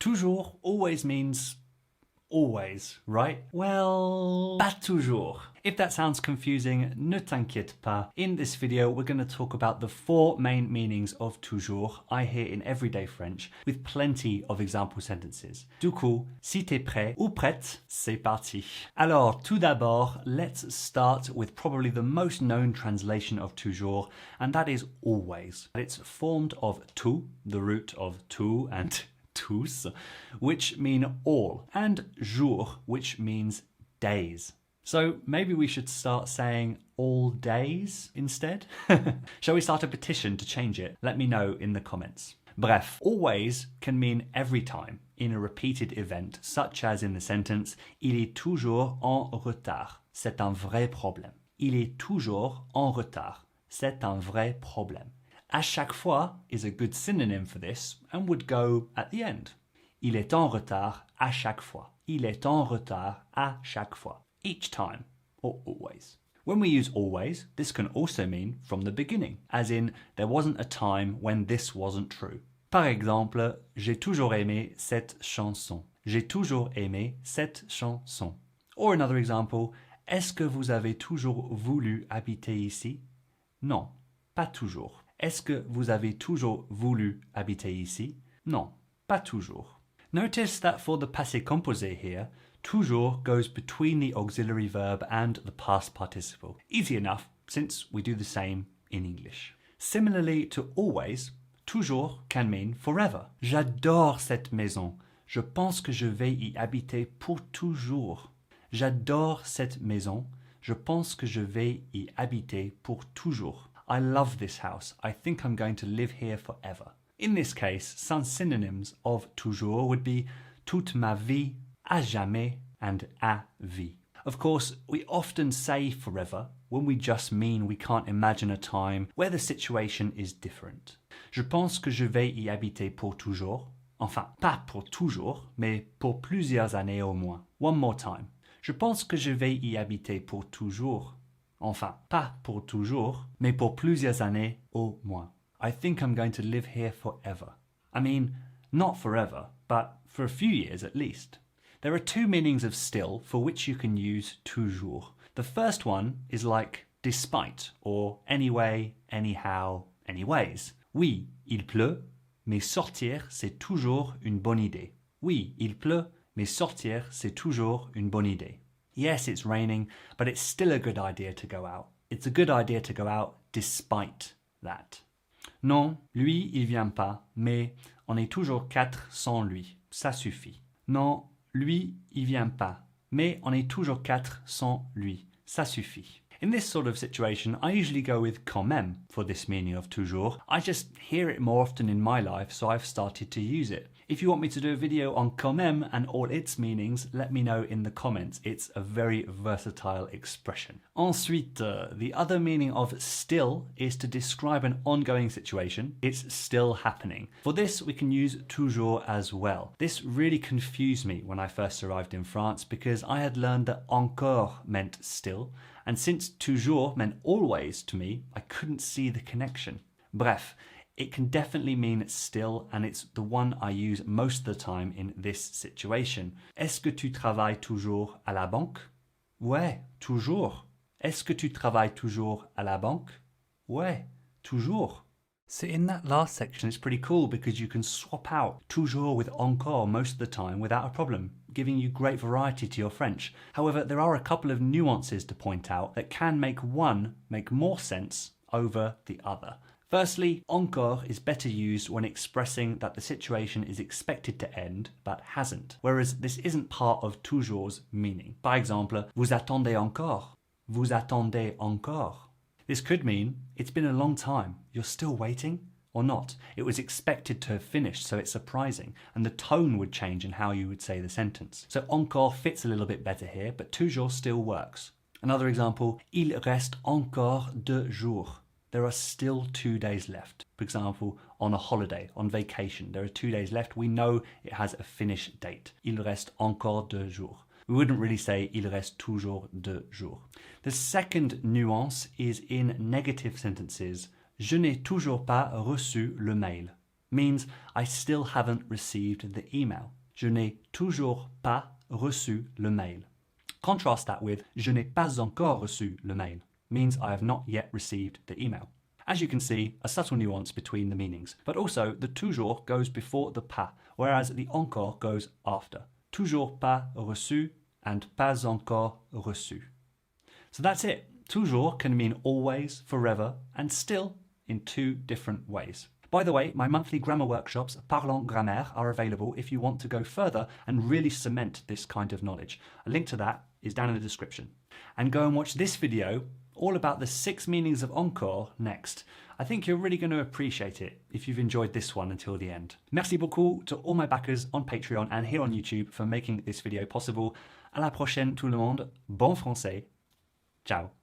Toujours always means always, right? Well, pas toujours. If that sounds confusing, ne t'inquiète pas. In this video, we're going to talk about the 4 main meanings of toujours I hear in everyday French, with plenty of example sentences. Du coup, si t'es prêt ou prête, c'est parti. Alors, tout d'abord, let's start with probably the most known translation of toujours, and that is always. It's formed of tout, the root of tout and tous, which mean all, and jour, which means days. So maybe we should start saying all days instead? Shall we start a petition to change it? Let me know in the comments. Bref, always can mean every time in a repeated event, such as in the sentence Il est toujours en retard. C'est un vrai problème. Il est toujours en retard. C'est un vrai problème. À chaque fois is a good synonym for this and would go at the end. Il est en retard à chaque fois. Il est en retard à chaque fois. Each time or always. When we use always, this can also mean from the beginning, as in there wasn't a time when this wasn't true. Par exemple, j'ai toujours aimé cette chanson. J'ai toujours aimé cette chanson. Or another example, est-ce que vous avez toujours voulu habiter ici? Non, pas toujours. Est-ce que vous avez toujours voulu habiter ici? Non, pas toujours. Notice that for the passé composé here, toujours goes between the auxiliary verb and the past participle. Easy enough, since we do the same in English. Similarly to always, toujours can mean forever. J'adore cette maison. Je pense que je vais y habiter pour toujours. J'adore cette maison. Je pense que je vais y habiter pour toujours. I love this house. I think I'm going to live here forever. In this case, some synonyms of toujours would be toute ma vie, à jamais, and à vie. Of course, we often say forever when we just mean we can't imagine a time where the situation is different. Je pense que je vais y habiter pour toujours. Enfin, pas pour toujours, mais pour plusieurs années au moins. One more time. Je pense que je vais y habiter pour toujours. Enfin, pas pour toujours, mais pour plusieurs années au moins. I think I'm going to live here forever. I mean, not forever, but for a few years at least. There are 2 meanings of still for which you can use toujours. The first one is like despite, or anyway, anyhow, anyways. Oui, il pleut, mais sortir, c'est toujours une bonne idée. Oui, il pleut, mais sortir, c'est toujours une bonne idée. Yes, it's raining, but it's still a good idea to go out. It's a good idea to go out despite that. Non, lui, il vient pas, mais on est toujours 4 sans lui. Ça suffit. Non, lui, il vient pas, mais on est toujours 4 sans lui. Ça suffit. In this sort of situation, I usually go with quand même for this meaning of toujours. I just hear it more often in my life, so I've started to use it. If you want me to do a video on quand même and all its meanings, let me know in the comments. It's a very versatile expression. Ensuite, the other meaning of still is to describe an ongoing situation. It's still happening. For this, we can use toujours as well. This really confused me when I first arrived in France because I had learned that encore meant still, and since toujours meant always to me, I couldn't see the connection. Bref, it can definitely mean still, and it's the one I use most of the time in this situation. Est-ce que tu travailles toujours à la banque? Ouais, toujours. Est-ce que tu travailles toujours à la banque? Ouais, toujours. So in that last section, it's pretty cool because you can swap out toujours with encore most of the time without a problem, giving you great variety to your French. However, there are a couple of nuances to point out that can make one make more sense over the other. Firstly, encore is better used when expressing that the situation is expected to end but hasn't, whereas this isn't part of toujours' meaning. Par exemple, vous attendez encore. Vous attendez encore. This could mean it's been a long time, you're still waiting? Or not. It was expected to have finished, so it's surprising, and the tone would change in how you would say the sentence. So encore fits a little bit better here, but toujours still works. Another example, il reste encore 2 jours. There are still 2 days left. For example, on a holiday, on vacation, there are 2 days left. We know it has a finish date. Il reste encore 2 jours. We wouldn't really say il reste toujours 2 jours. The second nuance is in negative sentences. Je n'ai toujours pas reçu le mail. means I still haven't received the email. Je n'ai toujours pas reçu le mail. Contrast that with je n'ai pas encore reçu le mail, means I have not yet received the email. As you can see, a subtle nuance between the meanings, but also the toujours goes before the pas, whereas the encore goes after. Toujours pas reçu and pas encore reçu. So that's it. Toujours can mean always, forever, and still in two different ways. By the way, my monthly grammar workshops, Parlons Grammaire, are available if you want to go further and really cement this kind of knowledge. A link to that is down in the description. And go and watch this video all about the 6 meanings of encore next. I think you're really going to appreciate it if you've enjoyed this one until the end. Merci beaucoup to all my backers on Patreon and here on YouTube for making this video possible. À la prochaine tout le monde. Bon français. Ciao.